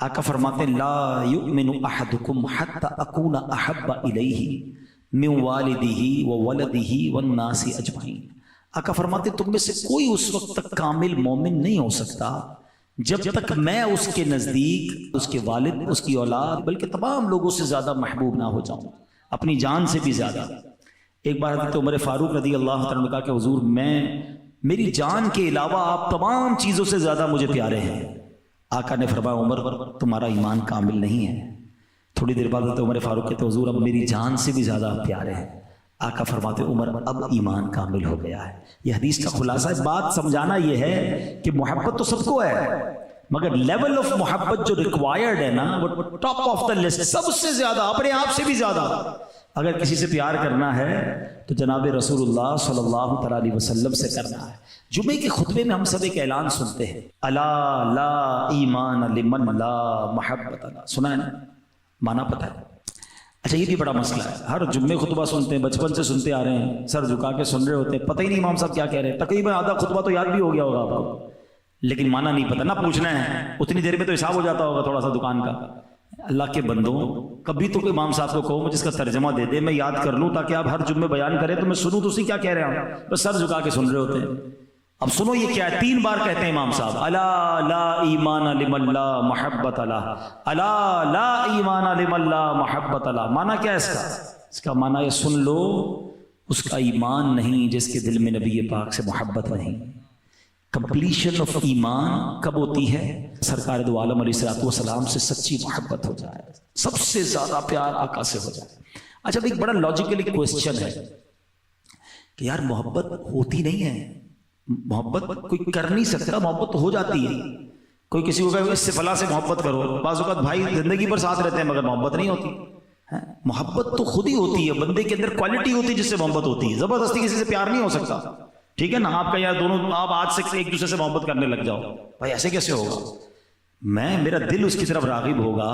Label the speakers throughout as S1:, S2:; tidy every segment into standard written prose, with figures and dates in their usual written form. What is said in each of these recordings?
S1: آقا فرماتے ہیں لا یؤمن احدکم حتی اکون احب الیہ من والدہ وولدہ والناس اجمعین۔ آقا فرماتے ہیں تم میں سے کوئی اس وقت تک کامل مومن نہیں ہو سکتا جب تک میں اس کے نزدیک، اس کے والد، اس کی اولاد، بلکہ تمام لوگوں سے زیادہ محبوب نہ ہو جاؤں، اپنی جان سے بھی زیادہ۔ ایک بار حضرت عمر فاروق رضی اللہ تعالیٰ نے کہا کہ حضور میری جان کے علاوہ آپ تمام چیزوں سے زیادہ مجھے پیارے ہیں۔ آقا نے فرمایا عمر تمہارا ایمان کامل نہیں ہے۔ تھوڑی دیر بعد حضرت عمر فاروق کہتے حضور اب میری جان سے بھی زیادہ آپ پیارے ہیں۔ آقا فرماتے عمر اب ایمان کامل ہو گیا ہے۔ یہ حدیث کا خلاصہ ہے۔ بات سمجھانا یہ ہے کہ محبت تو سب کو ہے، مگر لیول آف محبت جو ریکوائرڈ ہے نا وہ ٹاپ آف دا لسٹ، سب سے زیادہ، اپنے آپ سے بھی زیادہ۔ اگر کسی سے پیار کرنا ہے تو جناب رسول اللہ صلی اللہ تعالیٰ علیہ وسلم سے کرنا ہے۔ جمعے کے خطبے میں ہم سب ایک اعلان سنتے ہیں، الا لا ایمان لمن لا محبت لا، سنا ہے نا؟ مانا پتہ ہے؟ اچھا یہ بھی بڑا مسئلہ ہے، ہر جمعے خطبہ سنتے ہیں، بچپن سے سنتے آ رہے ہیں، سر جھکا کے سن رہے ہوتے ہیں، پتہ ہی نہیں امام صاحب کیا کہہ رہے ہیں، تقریباً آدھا خطبہ تو یاد بھی ہو گیا ہوگا آپ کو، لیکن مانا نہیں پتہ، نہ پوچھنا ہے، اتنی دیر میں تو حساب ہو جاتا ہوگا تھوڑا سا دکان کا۔ اللہ کے بندوں، کبھی تو امام صاحب کو کہو مجھے اس کا ترجمہ دے دے، میں یاد کر لوں، تاکہ آپ ہر جمعے بیان کریں تو میں سنوں تو اسی کیا کہہ رہے ہیں، بس سر جھکا کے سن رہے ہوتے ہیں۔ اب سنو یہ کیا ہے، 3 بار کہتے ہیں امام صاحب، الا لا ایمان لمن لا محبت لا، الا لا ایمان لمن لا محبت لا۔ مانا کیا ہے اس کا؟ اس کا مانا یہ سن لو، اس کا ایمان نہیں جس کے دل میں نبی پاک سے محبت نہیں۔ کمپلیشن آف ایمان کب ہوتی ہے؟ سرکار دو عالم علیہ الصلوۃ والسلام سے سچی محبت ہو جائے، سب سے زیادہ پیار آقا سے ہو جائے۔ اچھا ایک بڑا لاجیکل کوسچن ہے کہ یار محبت ہوتی نہیں ہے، محبت کوئی کر نہیں سکتا، محبت تو ہو جاتی ہے۔ کوئی کسی کو کہے اس سے فلاں سے محبت کرو، بعض اوقات بھائی زندگی پر ساتھ رہتے ہیں مگر محبت نہیں ہوتی۔ محبت تو خود ہی ہوتی ہے، بندے کے اندر کوالٹی ہوتی ہے جس سے محبت ہوتی ہے، زبردستی کسی سے پیار نہیں ہو سکتا، ٹھیک ہے نا؟ آپ کا یار دونوں آپ آج سے ایک دوسرے سے محبت کرنے لگ جاؤ، بھائی ایسے کیسے ہوگا؟ میرا دل اس کی طرف راغب ہوگا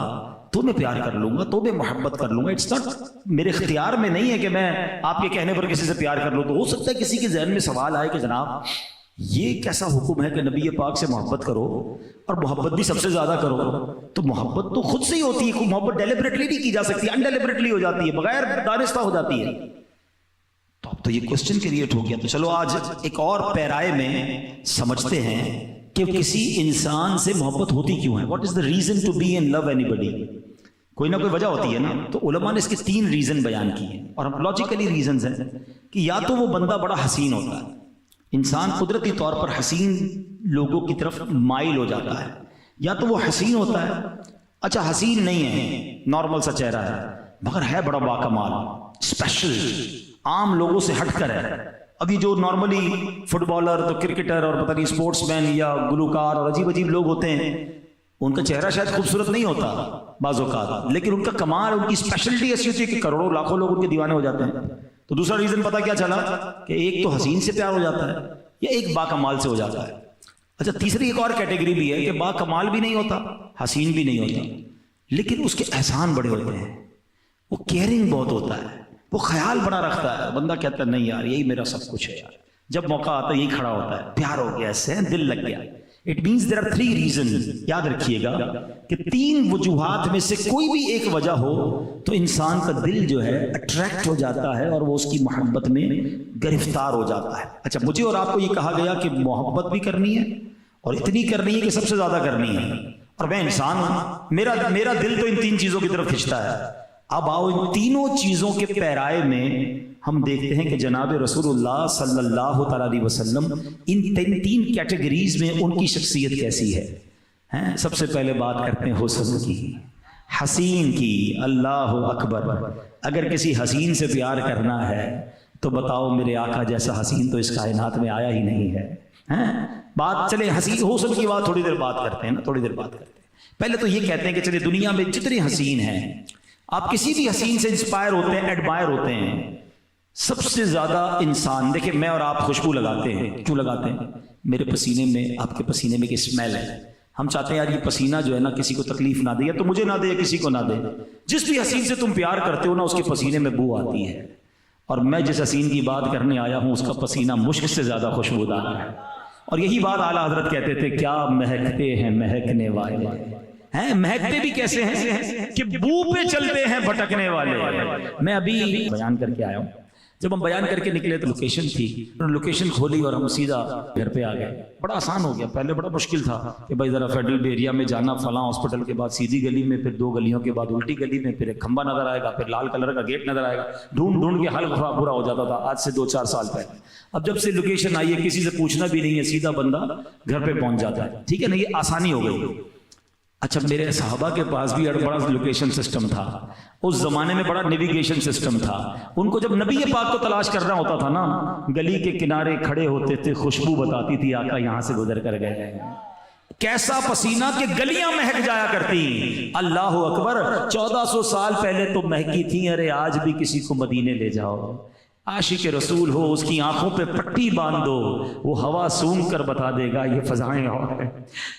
S1: تو میں پیار کر لوں گا، تو میں محبت کر لوں گا۔ اٹس ناٹ میرے اختیار میں نہیں ہے کہ میں آپ کے کہنے پر کسی سے پیار کر لوں۔ تو ہو سکتا ہے کسی کے ذہن میں سوال آئے کہ جناب یہ کیسا حکم ہے کہ نبی پاک سے محبت کرو اور محبت بھی سب سے زیادہ کرو؟ تو محبت تو خود سے ہی ہوتی ہے، محبت ڈیلیبریٹلی نہیں کی جا سکتی، انڈیلیبریٹلی ہو جاتی ہے، بغیر دانستہ ہو جاتی ہے۔ تو اب تو یہ کوسچن کریٹ ہو گیا۔ تو چلو آج ایک اور پیرائے میں سمجھتے ہیں کہ کسی انسان سے محبت ہوتی کیوں ہے۔ What is the reason to be in love اینی بڈی؟ کوئی نہ کوئی وجہ ہوتی ہے نا۔ تو علماء نے اس کے 3 ریزن بیان کیے ہیں، اور ہم لاجیکلی ریزنز ہیں کہ یا تو وہ بندہ بڑا حسین ہوتا ہے، انسان قدرتی طور پر حسین لوگوں کی طرف مائل ہو جاتا ہے، یا تو وہ حسین ہوتا ہے، اچھا حسین نہیں ہے، نارمل سا چہرہ ہے مگر ہے بڑا باکمال، اسپیشل، عام لوگوں سے ہٹ کر ہے۔ ابھی جو نارملی فٹ بالر تو کرکٹر اور پتہ نہیں اسپورٹس مین یا گلوکار اور عجیب عجیب لوگ ہوتے ہیں، ان کا چہرہ شاید خوبصورت نہیں ہوتا بعض اوقات، لیکن ان کا کمال، ان کی اسپیشلٹی ایسی ہوتی ہے کہ کروڑوں لاکھوں لوگ ان کے دیوانے ہو جاتے ہیں۔ تو دوسرا ریزن پتا کیا چلا کہ ایک تو حسین سے پیار ہو جاتا ہے یا ایک باکمال سے ہو جاتا ہے۔ اچھا تیسری ایک اور کیٹیگری بھی ہے کہ باکمال بھی نہیں ہوتا، حسین بھی نہیں ہوتا، لیکن اس کے احسان بڑے ہوتے ہیں، وہ کیئرنگ بہت ہوتا ہے، وہ خیال بڑا رکھتا ہے۔ بندہ کہتا ہے نہیں یار یہی میرا سب کچھ ہے یار، جب موقع آتا ہے یہی کھڑا ہوتا ہے، پیار ہو گیا، اس سے دل لگ گیا۔ It means there are 3 reasons۔ یاد رکھیے گا کہ 3 وجوہات میں سے کوئی بھی ایک وجہ ہو تو انسان کا دل جو ہے اٹریکٹ ہو جاتا ہے اور وہ اس کی محبت میں گرفتار ہو جاتا ہے۔ اچھا مجھے اور آپ کو یہ کہا گیا کہ محبت بھی کرنی ہے اور اتنی کرنی ہے کہ سب سے زیادہ کرنی ہے، اور میں انسان ہوں، میرا دل تو ان 3 چیزوں کی طرف کھنچتا ہے۔ اب آؤ ان تینوں چیزوں کے پیرائے میں ہم دیکھتے ہیں کہ جناب رسول اللہ صلی اللہ تعالیٰ علیہ وسلم ان 3 کیٹیگریز میں ان کی شخصیت کیسی ہے۔ سب سے پہلے بات کرتے ہیں حسن کی، حسین کی۔ اللہ اکبر! اگر کسی حسین سے پیار کرنا ہے تو بتاؤ میرے آقا جیسا حسین تو اس کائنات میں آیا ہی نہیں ہے۔ بات چلے حسین حسن کی بات تھوڑی دیر بات کرتے ہیں نا، تھوڑی دیر بات کرتے ہیں۔ پہلے تو یہ کہتے ہیں کہ چلے دنیا میں جتنے حسین ہیں، آپ کسی بھی حسین سے انسپائر ہوتے ہیں، ایڈمائر ہوتے ہیں، سب سے زیادہ انسان دیکھیں میں اور آپ خوشبو لگاتے ہیں، کیوں لگاتے ہیں؟ میرے پسینے میں، آپ کے پسینے میں ایک اسمیل ہے، ہم چاہتے ہیں یار یہ پسینہ جو ہے نا کسی کو تکلیف نہ دے، یا تو مجھے نہ دے یا کسی کو نہ دے۔ جس بھی حسین سے تم پیار کرتے ہو نا اس کے پسینے میں بو آتی ہے، اور میں جس حسین کی بات کرنے آیا ہوں اس کا پسینہ مشک سے زیادہ خوشبودار ہے۔ اور یہی بات اعلیٰ حضرت کہتے تھے، کیا مہکتے ہیں مہکنے والے، ہیں مہکتے بھی کیسے ہیں کہ بو پہ چلتے ہیں بھٹکنے والے. میں ابھی بیان کر کے آیا ہوں. جب ہم بیان کر کے نکلے تو لوکیشن تھی, لوکیشن کھولی اور ہم سیدھا گھر پہ آ گئے. بڑا آسان ہو گیا. پہلے بڑا مشکل تھا کہ بھائی ذرا فیڈرل ایریا میں جانا, فلاں ہاسپٹل کے بعد سیدھی گلی میں, پھر 2 گلیوں کے بعد الٹی گلی میں, پھر ایک کھمبا نظر آئے گا, پھر لال کلر کا گیٹ نظر آئے گا. ڈھونڈ کے حل برا ہو جاتا تھا. آج سے 2-4 سال پہلے. اب جب سے لوکیشن آئی ہے کسی سے پوچھنا بھی نہیں ہے, سیدھا بندہ گھر پہ پہنچ جاتا ہے. ٹھیک ہے نا, یہ آسانی ہو گئی. اچھا, میرے صحابہ کے پاس بھی بڑا لوکیشن سسٹم تھا. اس زمانے میں بڑا نیویگیشن سسٹم تھا. ان کو جب نبی پاک کو تلاش کرنا ہوتا تھا نا, گلی کے کنارے کھڑے ہوتے تھے, خوشبو بتاتی تھی آقا یہاں سے گزر کر گئے ہیں. کیسا پسینہ کہ گلیاں مہک جایا کرتی. اللہ اکبر, 1400 سال پہلے تو مہکی تھی. ارے آج بھی کسی کو مدینے لے جاؤ, عاشق رسول ہو, اس کی آنکھوں پہ پٹی باندھ دو, وہ ہوا سونگ کر بتا دے گا یہ فضائیں اور ہیں,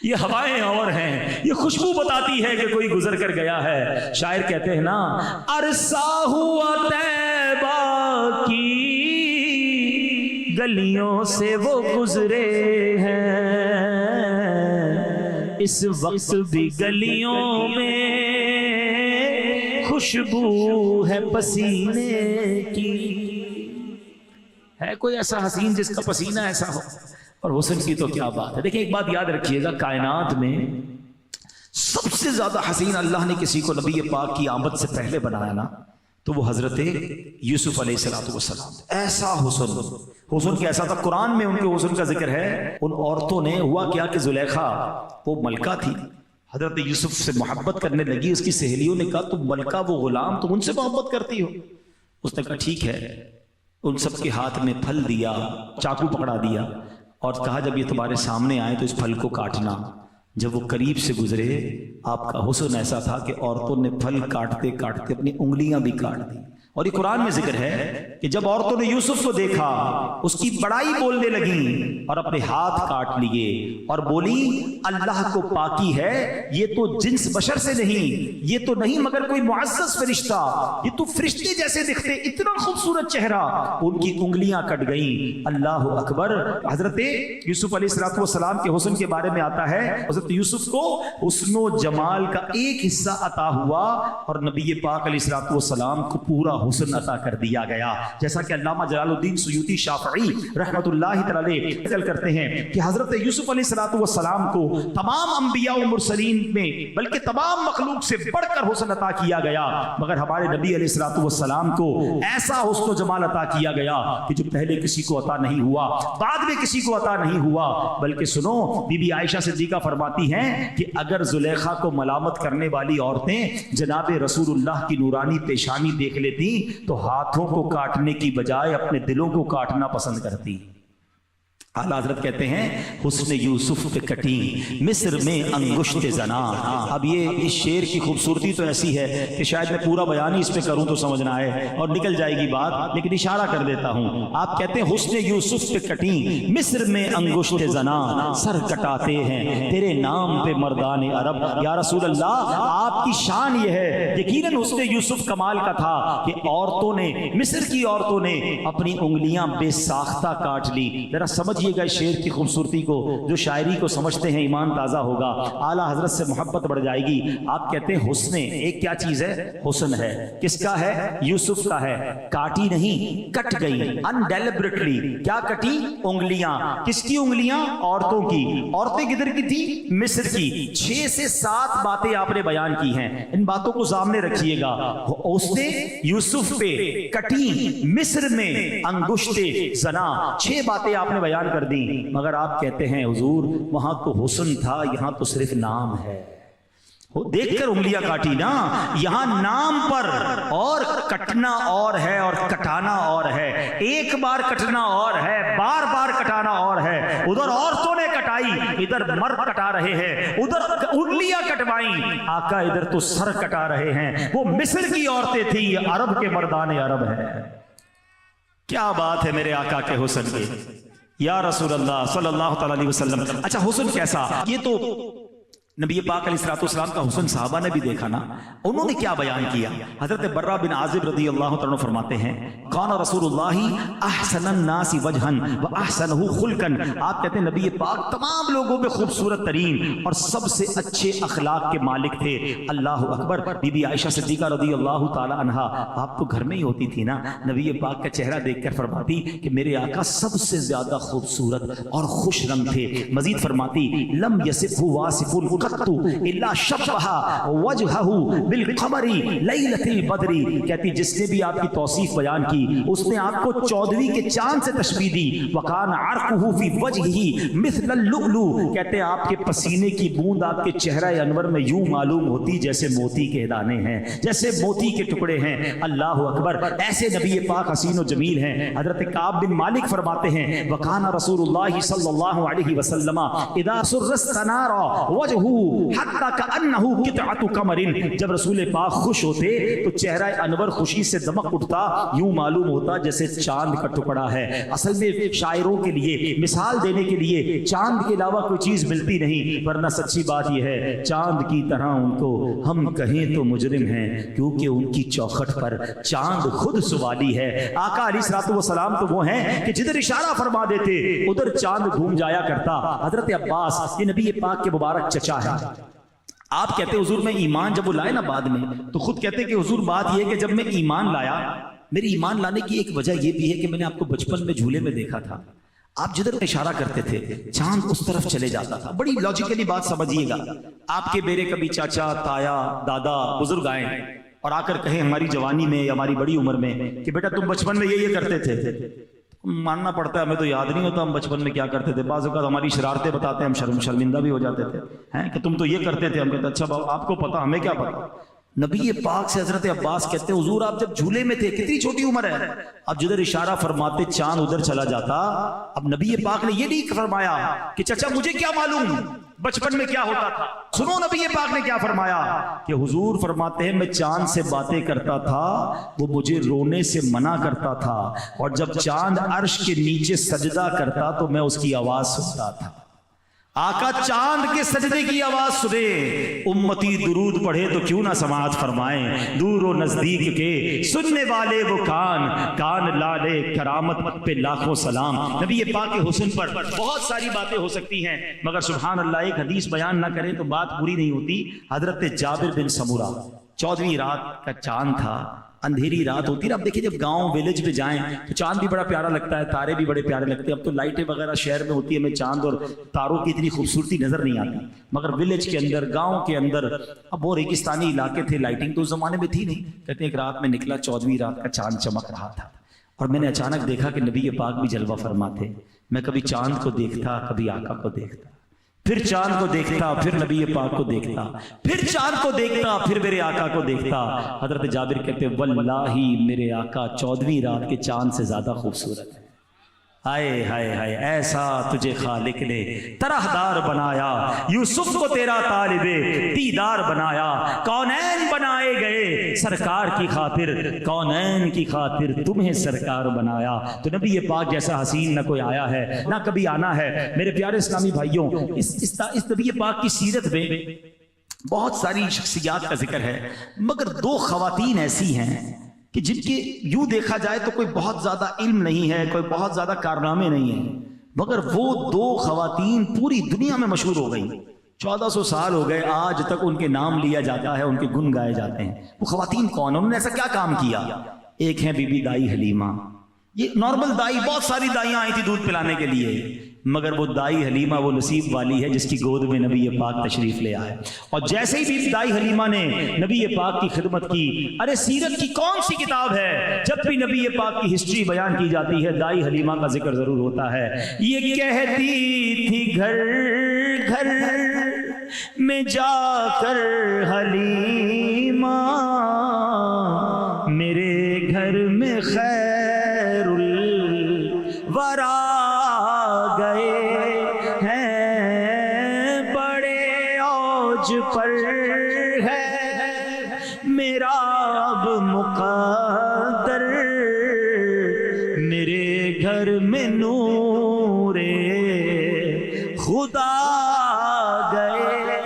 S1: یہ ہوائیں اور ہیں, یہ خوشبو بتاتی ہے کہ کوئی گزر کر گیا ہے. شاعر کہتے ہیں نا, عرصہ ہوا طیبہ کی گلیوں سے وہ گزرے ہیں, اس وقت بھی گلیوں میں خوشبو ہے پسینے کی. ہے کوئی ایسا حسین جس کا پسینہ ایسا ہو؟ اور حسن کی تو کیا بات ہے. دیکھیں ایک بات یاد رکھیے گا, کائنات میں سب سے زیادہ حسین اللہ نے کسی کو نبی پاک کی آمد سے پہلے بنایا نا, تو وہ حضرت یوسف علیہ السلام. ایسا حسن کیسا تھا, قرآن میں ان کے حسن کا ذکر ہے. ان عورتوں نے, ہوا کیا کہ زلیخا وہ ملکہ تھی, حضرت یوسف سے محبت کرنے لگی. اس کی سہیلیوں نے کہا تم ملکہ وہ غلام, تم ان سے محبت کرتی ہو؟ اس نے کہا ٹھیک ہے. ان سب کے ہاتھ میں پھل دیا, چاقو پکڑا دیا اور کہا جب یہ تمہارے سامنے آئے تو اس پھل کو کاٹنا. جب وہ قریب سے گزرے, آپ کا حسن ایسا تھا کہ عورتوں نے پھل کاٹتے کاٹتے اپنی انگلیاں بھی کاٹ دی. اور یہ قرآن میں ذکر ہے کہ جب عورتوں نے یوسف کو دیکھا, اس کی بڑائی بولنے لگیں اور اپنے ہاتھ کاٹ لیے اور بولی اللہ کو پاکی ہے, یہ تو جنس بشر سے نہیں, یہ تو نہیں مگر کوئی معزز فرشتہ, یہ تو فرشتے جیسے دکھتے, اتنا خوبصورت چہرہ. ان کی انگلیاں کٹ گئیں. اللہ اکبر. حضرت یوسف علیہ السلام کے حسن کے بارے میں آتا ہے, حضرت یوسف کو حسن و جمال کا ایک حصہ عطا ہوا اور نبی پاک علیہ السلام کو پورا حسن عطا کر دیا گیا. جیسا کہ علامہ جلال الدین سیوطی شافعی رحمۃ اللہ تعالی ذکر کرتے ہیں کہ حضرت یوسف علیہ السلام کو تمام انبیاء و مرسلین میں بلکہ تمام مخلوق سے بڑھ کر حسن عطا کیا گیا, مگر ہمارے نبی علیہ السلام کو ایسا حسن و جمال عطا کیا گیا کہ جو پہلے کسی کو عطا نہیں ہوا, بعد میں کسی کو عطا نہیں ہوا. بلکہ سنو, بی بی عائشہ صدیقہ فرماتی ہیں کہ اگر زلیخا کو ملامت کرنے والی عورتیں جناب رسول اللہ کی نورانی پیشانی دیکھ لیتی تو ہاتھوں کو کاٹنے کی بجائے اپنے دلوں کو کاٹنا پسند کرتی. اعلیٰ حضرت کہتے ہیں حسن یوسف پہ کٹی مصر میں انگشت زنا. اب یہ اس شعر کی خوبصورتی تو ایسی ہے کہ شاید میں پورا بیان ہی اس پہ کروں تو سمجھ نہ آئے اور نکل جائے گی بات, لیکن اشارہ کر دیتا ہوں. آپ کہتے ہیں حسن یوسف پہ کٹی مصر میں انگشت زنا, سر کٹاتے ہیں تیرے نام پہ مردان عرب. یا رسول اللہ, آپ کی شان یہ ہے. یقیناً حسن یوسف کمال کا تھا کہ عورتوں نے, مصر کی عورتوں نے اپنی انگلیاں بے ساختہ کاٹ لی. ذرا سمجھیے گا شعر کی خوبصورتی کو, جو شاعری کو سمجھتے ہیں ایمان تازہ ہوگا, اعلیٰ حضرت سے محبت بڑھ جائے گی. آپ کہتے ہیں حسن ایک کیا چیز ہے؟ حسن ہے. کس کا ہے؟ یوسف کا ہے. کاٹی نہیں, کٹ گئی انڈیلیبریٹلی. کیا کٹی؟ انگلیاں. کس کی انگلیاں؟ عورتوں کی. عورتیں کدھر کی تھی؟ مصر کی. 6 سے 7 باتیں آپ نے بیان کی ہیں, ان باتوں کو سامنے رکھیے گا. اس نے یوسف پہ کٹی مصر میں انگشت زنا, 6 باتیں آپ نے بیان کر دی. مگر آپ کہتے ہیں حضور وہاں تو حسن تھا, یہاں تو صرف نام ہے. دیکھ کر انگلیاں کاٹی نا, یہاں نام پر, اور کٹنا اور ہے اور کٹانا اور ہے. ایک بار کٹنا اور ہے, بار بار کٹانا اور ہے. ادھر عورتوں نے کٹائی, ادھر مرد کٹا رہے ہیں. ادھر انگلیاں کٹوائیں, آقا ادھر تو سر کٹا رہے ہیں. وہ مصر کی عورتیں تھی, یہ عرب کے مردان عرب ہے. کیا بات ہے میرے آقا کے حسن کی, یا رسول اللہ صلی اللہ تعالی علیہ وسلم. اچھا حسن کیسا؟ یہ تو نبی پاک علیہ الصلوۃ والسلام کا حسن صحابہ نے بھی دیکھا نا، انہوں نے کیا بیان کیا؟ حضرت برہ بن عازب رضی اللہ تعالیٰ عنہ فرماتے ہیں کان رسول اللہ احسن الناس وجہا واحسنہ خلقا، آپ کہتے ہیں نبی پاک تمام لوگوں پہ خوبصورت ترین اور سب سے اچھے اخلاق کے مالک تھے۔ اللہ اکبر۔ بی بی عائشہ صدیقہ رضی اللہ تعالیٰ عنہا آپ تو گھر میں ہی ہوتی تھی نا، نبی پاک کا چہرہ دیکھ کر فرماتی کہ میرے آقا سب سے زیادہ خوبصورت اور خوش رنگ تھے۔ مزید فرماتی لم یصفہ واصف قط الا شبہ وجہہ بالقمر لیلۃ البدر، کہتی جس نے بھی آپ کی توصیف بیان کی اس نے آپ کو 14ویں کے چاند سے تشبیہ دی۔ وکان عرقہ فی وجہہ مثل اللؤلؤ، کہتے ہیں آپ کے پسینے کی بوند آپ کے چہرہ انور میں یوں معلوم ہوتی جیسے موتی کے دانے ہیں، جیسے موتی کے ٹکڑے ہیں۔ اللہ اکبر، ایسے نبی پاک حسین و جمیل ہیں۔ حضرت کعب بن مالک فرماتے ہیں وکان رسول اللہ صلی اللہ علیہ وسلم اذا سر استنار وجہہ حتی کأنہ قطعۃ قمر، جب رسول پاک خوش ہوتے تو چہرہ انور خوشی سے دمک اٹھتا، یوں معلوم ہوتا جیسے چاند کا ٹکڑا ہے۔ اصل میں شاعروں کے لیے مثال دینے کے لیے چاند کے علاوہ کوئی چیز ملتی نہیں، ورنہ سچی بات یہ ہے چاند کی طرح ان کو ہم کہیں تو مجرم ہیں، کیونکہ ان کی چوکھٹ پر چاند خود سوالی ہے۔ آقا علیہ الصلوۃ والسلام تو وہ ہیں کہ جدھر اشارہ فرما دیتے ادھر چاند گھوم جایا کرتا۔ حضرت عباس یہ نبی پاک کے مبارک چچا ہے، آپ کہتے ہیں حضور میں ایمان جب وہ لائے نا بعد میں تو خود کہتے کہ حضور بات یہ ہے کہ جب میں ایمان لایا، میری ایمان لانے کی ایک وجہ یہ بھی ہے کہ میں نے آپ کو بچپن میں جھولے میں دیکھا تھا، آپ جدھر اشارہ کرتے تھے چاند اس طرف چلے جاتا تھا۔ بڑی لاجیکلی بات سمجھیے گا، آپ کے میرے کبھی چاچا تایا دادا بزرگ آئے اور آ کر کہیں ہماری جوانی میں یا ہماری بڑی عمر میں کہ بیٹا تم بچپن میں یہ کرتے تھے، ماننا پڑتا ہے ہمیں تو یاد نہیں ہوتا ہم بچپن میں کیا کرتے تھے، بعض اوقات ہماری شرارتیں بتاتے ہیں ہم شرمندہ بھی ہو جاتے تھے ہیں کہ تم تو یہ کرتے تھے، ہم کہتے اچھا آپ کو پتا ہمیں کیا پتا۔ نبی پاک سے حضرت عباس کہتے ہیں حضور آپ جب جھولے میں تھے کتنی چھوٹی عمر ہے، اب جدھر اشارہ فرماتے چاند ادھر چلا جاتا۔ اب نبی پاک نے یہ نہیں فرمایا کہ چچا مجھے کیا معلوم بچپن میں کیا ہوتا تھا، سنو نبی پاک نے کیا فرمایا کہ حضور فرماتے ہیں میں چاند سے باتیں کرتا تھا وہ مجھے رونے سے منع کرتا تھا، اور جب چاند عرش کے نیچے سجدہ کرتا تو میں اس کی آواز سنتا تھا۔ آقا چاند کے سجدے کی آواز سنے، امتی درود پڑھے تو کیوں نہ سماعت فرمائیں، دور و نزدیک کے سننے والے وہ کان لالے کرامت پہ لاکھوں سلام۔ نبی پاک کے حسن پر بہت ساری باتیں ہو سکتی ہیں مگر سبحان اللہ ایک حدیث بیان نہ کریں تو بات پوری نہیں ہوتی۔ حضرت جابر بن سمورہ 14ویں رات کا چاند تھا، اندھیری رات ہوتی ہے۔ اب دیکھیے جب گاؤں ویلیج میں جائیں تو چاند بھی بڑا پیارا لگتا ہے، تارے بھی بڑے پیارے لگتے ہیں۔ اب تو لائٹیں وغیرہ شہر میں ہوتی ہے، ہمیں چاند اور تاروں کی اتنی خوبصورتی نظر نہیں آتی، مگر ویلیج کے اندر گاؤں کے اندر اب وہ ریگستانی علاقے تھے، لائٹنگ تو اس زمانے میں تھی نہیں۔ کہتے ہیں ایک رات میں نکلا 14ویں رات کا چاند چمک رہا تھا اور میں نے اچانک دیکھا کہ نبی پاک بھی جلوہ فرما تھے۔ میں کبھی چاند کو دیکھتا کبھی آقا کو دیکھتا، پھر چاند کو دیکھتا پھر نبی پاک کو دیکھتا، پھر چاند کو دیکھتا پھر میرے آقا کو دیکھتا۔ حضرت جابر کہتے واللہ میرے آقا 14ویں رات کے چاند سے زیادہ خوبصورت ہے۔ ہائے ہائے ہائے ایسا تجھے خالق نے طرحدار بنایا، یوسف کو تیرا طالب دیدار بنایا، کونین بنائے گئے سرکار کی خاطر، کونین کی خاطر تمہیں سرکار بنایا۔ تو نبی پاک جیسا حسین نہ کوئی آیا ہے نہ کبھی آنا ہے۔ میرے پیارے اسلامی بھائیوں، اس نبی پاک کی سیرت میں بہت ساری شخصیات کا ذکر ہے، مگر 2 خواتین ایسی ہیں کہ جن کے یوں دیکھا جائے تو کوئی بہت زیادہ علم نہیں ہے، کوئی بہت زیادہ کارنامے نہیں ہیں، مگر وہ 2 خواتین پوری دنیا میں مشہور ہو گئی۔ 1400 سال ہو گئے آج تک ان کے نام لیا جاتا ہے، ان کے گن گائے جاتے ہیں۔ وہ خواتین کون ہیں، انہوں نے ایسا کیا کام کیا؟ ایک ہے بی بی دائی حلیمہ۔ یہ نارمل دائی، بہت ساری دائیاں آئی تھی دودھ پلانے کے لیے، مگر وہ دائی حلیمہ وہ نصیب والی ہے جس کی گود میں نبی پاک تشریف لے آئے۔ اور جیسے ہی بھی دائی حلیمہ نے نبی پاک کی خدمت کی، ارے سیرت کی کون سی کتاب ہے جب بھی نبی پاک کی ہسٹری بیان کی جاتی ہے دائی حلیمہ کا ذکر ضرور ہوتا ہے۔ یہ کہتی تھی گھر گھر میں جا کر حلیمہ، میرے گھر میں خیر الورا گئے ہیں، بڑے اوج پر ہے میرا اب مقدر، میرے گھر میں نور خدا گئے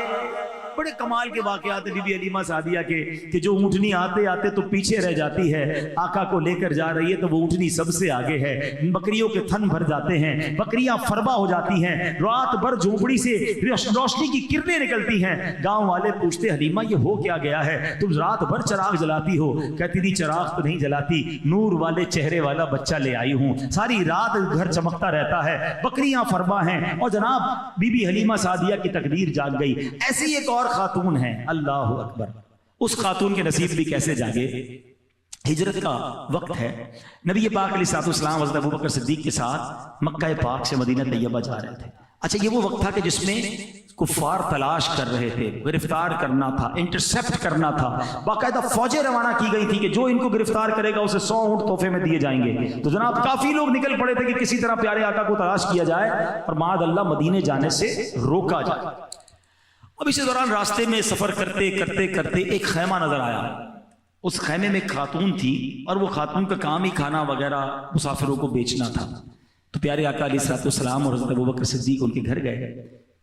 S1: کمال کے واقعات بی بی حلیمہ سعدیہ کے کہ جو اونٹنی آتے آتے تو پیچھے رہ جاتی ہے، آقا کو لے کر جا رہی ہے تو وہ اونٹنی سب سے آگے ہے، بکریوں کے تھن بھر جاتے ہیں، بکریاں فربا ہو جاتی ہیں، رات بھر جھونپڑی سے روشنی کی کرنیں نکلتی ہیں، گاؤں والے پوچھتے حلیمہ یہ ہو کیا گیا ہے، تم رات بھر چراغ جلاتی ہو؟ کہتی تھی چراغ تو نہیں جلاتی، نور والے چہرے والا بچہ لے آئی ہوں، ساری رات گھر چمکتا رہتا ہے، بکریاں فربا ہیں۔ اور جناب بی بی حلیمہ سعدیہ کی تقدیر جاگ گئی۔ ایسی ایک اور خاتون ہے، اللہ اکبر، اس خاتون کے نصیب بھی کیسے جاگے؟ ہجرت کا وقت ہے، نبی پاک علیہ السلام حضرت ابوبکر صدیق کے ساتھ مکہ پاک سے مدینہ طیبہ جا رہے تھے۔ اچھا یہ وہ وقت تھا کہ جس میں کفار تلاش کر رہے تھے، گرفتار کرنا تھا، انٹرسپٹ کرنا تھا، باقاعدہ فوجیں روانہ کی گئی تھی کہ جو ان کو گرفتار کرے گا اسے 100 اونٹ تحفے میں دیے جائیں گے۔ تو جناب کافی لوگ نکل پڑے تھے کہ کسی طرح پیارے آقا کو تلاش کیا جائے اور معاذ اللہ مدینے جانے سے روکا جائے۔ اب اسی دوران راستے میں سفر کرتے کرتے کرتے ایک خیمہ نظر آیا، اس خیمے میں ایک خاتون تھی اور وہ خاتون کا کام ہی کھانا وغیرہ مسافروں کو بیچنا تھا۔ تو پیارے آقا علیہ السلام اور حضرت ابوبکر صدیق ان کے گھر گئے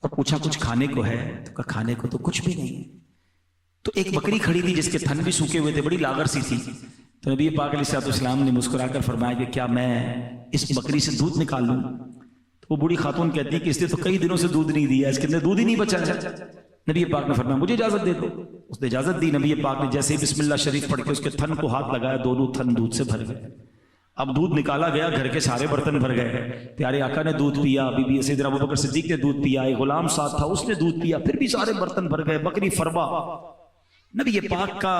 S1: اور پوچھا کچھ کھانے کو ہے؟ تو کہا کھانے کو تو کچھ بھی نہیں ہے۔ تو ایک بکری کھڑی تھی جس کے تھن بھی سوکھے ہوئے تھے، بڑی لاغر سی تھی۔ تو نبی پاک علیہ السلام نے مسکرا کر فرمایا کہ کیا میں اس بکری سے دودھ نکال لوں؟ تو وہ بوڑھی خاتون کہتی ہے کہ اس نے تو کئی دنوں سے دودھ نہیں دیا، اس کے اندر دودھ ہی نہیں بچا ہے۔ نبی پاک نے فرمایا مجھے اجازت دے دو۔ اس نے اجازت دی، نبی پاک نے جیسے ہی بسم اللہ شریف پڑھ کے اس کے تھن کو ہاتھ لگایا، دونوں تھن دودھ سے بھر گئے۔ اب دودھ نکالا گیا، گھر کے سارے برتن بھر گئے، پیارے آقا نے دودھ پیا، بی بی سیدنا ابوبکر صدیق نے دودھ پیا، ایک غلام ساتھ تھا اس نے دودھ پیا، پھر بھی سارے برتن بھر گئے، بکری فربا۔ نبی پاک کا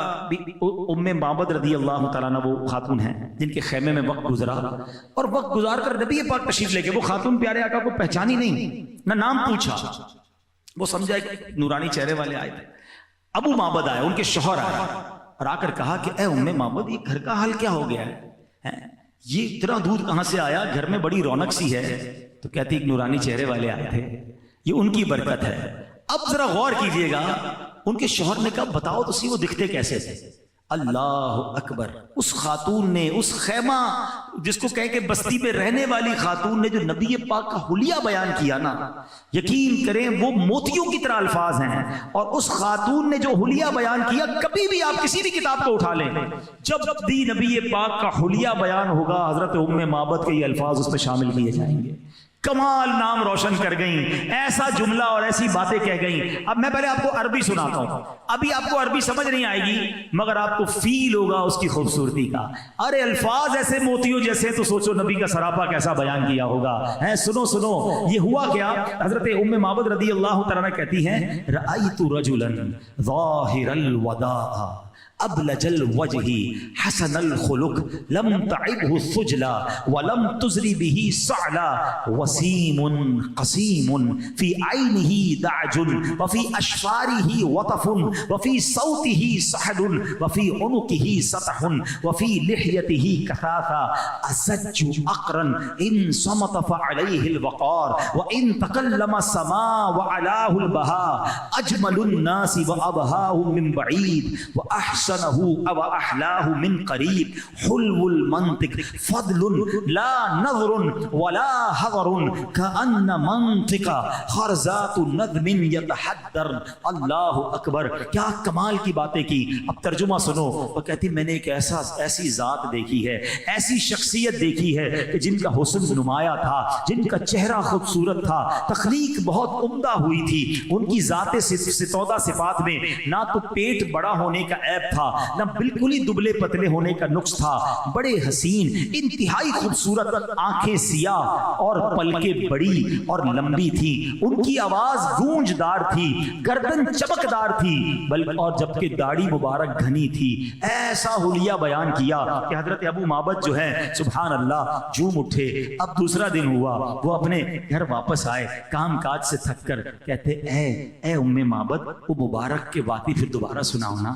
S1: ام معبد رضی اللہ تعالیٰ عنہ وہ خاتون ہیں جن کے خیمے میں وقت گزرا، اور وقت گزار کر نبی پاک تشریف لے گئے۔ وہ خاتون پیارے آقا کو پہچانی نہیں، نہ نام پوچھا، وہ سمجھا ایک نورانی چہرے والے آئے تھے۔ ابو معبد آئے، ان کے شوہر آئے اور آ کر کہا کہ اے ام معبد، یہ گھر کا حال کیا ہو گیا ہے؟ یہ اتنا دودھ کہاں سے آیا؟ گھر میں بڑی رونق سی ہے۔ تو کہتی ایک نورانی چہرے والے آئے تھے، یہ ان کی برکت ہے۔ اب ذرا غور کیجئے گا، ان کے شوہر نے کہا بتاؤ تو سی وہ دکھتے کیسے تھے؟ اللہ اکبر، اس خاتون نے، اس خیمہ جس کو کہے کہ بستی میں رہنے والی خاتون نے جو نبی پاک کا حلیہ بیان کیا نا، یقین کریں وہ موتیوں کی طرح الفاظ ہیں۔ اور اس خاتون نے جو حلیہ بیان کیا، کبھی بھی آپ کسی بھی کتاب کو اٹھا لیں، جب بھی نبی پاک کا حلیہ بیان ہوگا حضرت ام معبد کے یہ الفاظ اس میں شامل کیے جائیں گے۔ کمال نام روشن کر گئیں، ایسا جملہ اور ایسی باتیں کہہ گئیں۔ اب میں پہلے آپ کو عربی سناتا ہوں، ابھی آپ کو عربی سمجھ نہیں آئے گی مگر آپ کو فیل ہوگا اس کی خوبصورتی کا۔ ارے الفاظ ایسے موتیوں جیسے، تو سوچو نبی کا سراپا کیسا بیان کیا ہوگا۔ سنو سنو یہ ہوا کیا۔ حضرت ام معبد رضی اللہ تعالیٰ عنہ کہتی ہیں رأیت رجلا ظاہر الوداع ابلج الوجہ حسن الخلق لم تعبه الثجلا ولم تزری به صعلا وسیم قسیم فی عینه دعج وفی اشفاره وطف وفی صوته سحد وفی عنقه سطح وفی لحیته کثافا ازج اقرن ان صمت فعلیه الوقار وان تکلم سما وعلاه البهاء اجمل الناس وابهاه من بعید واحسن او احلاه من قریب حلو المنطق فضل لا نظر ولا حضر كأن منطق خرزات نظم يتحدر۔ اللہ اکبر، کیا کمال کی باتیں کی۔ اب ترجمہ سنو، وہ کہتی میں نے ایک ایسی ذات دیکھی ہے، ایسی شخصیت دیکھی ہے کہ جن کا حسن نمایاں تھا، جن کا چہرہ خوبصورت تھا، تخلیق بہت عمدہ ہوئی تھی، ان کی ذات ستودہ صفات میں نہ تو پیٹ بڑا ہونے کا عیب تھا، نہ بالکل ہی دبلے پتلے ہونے کا نقص تھا، بڑے حسین، انتہائی خوبصورت، آنکھیں سیاہ اور پلکیں بڑی اور لمبی تھی، ان کی آواز گونجدار تھی، گردن چمکدار تھی، بلکہ اور جبکہ داڑھی مبارک گھنی تھی۔ ایسا حلیہ بیان کیا کہ حضرت ابو معبد جو ہے سبحان اللہ جھوم اٹھے۔ اب دوسرا دن ہوا، وہ اپنے گھر واپس آئے کام کاج سے تھک کر، کہتے اے ام معبد، وہ مبارک کے واقعے پھر دوبارہ سناؤ نا،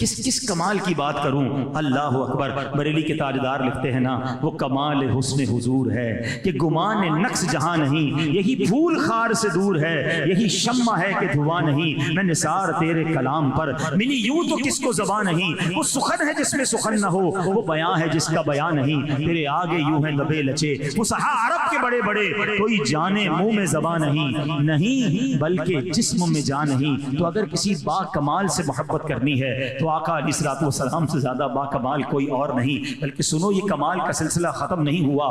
S1: کس کمال کی بات کروں. اللہ اکبر. بریلی کے تاجدار لکھتے ہیں نا وہ کمال حسن حضور ہے کہ گمان نقص جہاں نہیں, یہی پھول خار سے دور ہے, یہی شمع ہے کہ دھواں نہیں. میں نثار تیرے کلام پر ملی یوں تو کس کو زبان نہیں. وہ سخن ہے جس میں سخن نہ ہو, وہ بیاں ہے جس کا بیاں نہیں. تیرے آگے یوں ہے لبے لچے فصحا عرب کے بڑے بڑے, کوئی جانے منہ میں زبان نہیں بلکہ جسم میں جان نہیں. تو اگر کسی با کمال سے محبت کرنی ہے تو آقا علیہ الصلوۃ والسلام سے زیادہ با کمال کوئی اور نہیں. بلکہ سنو, یہ کمال کا سلسلہ ختم نہیں ہوا.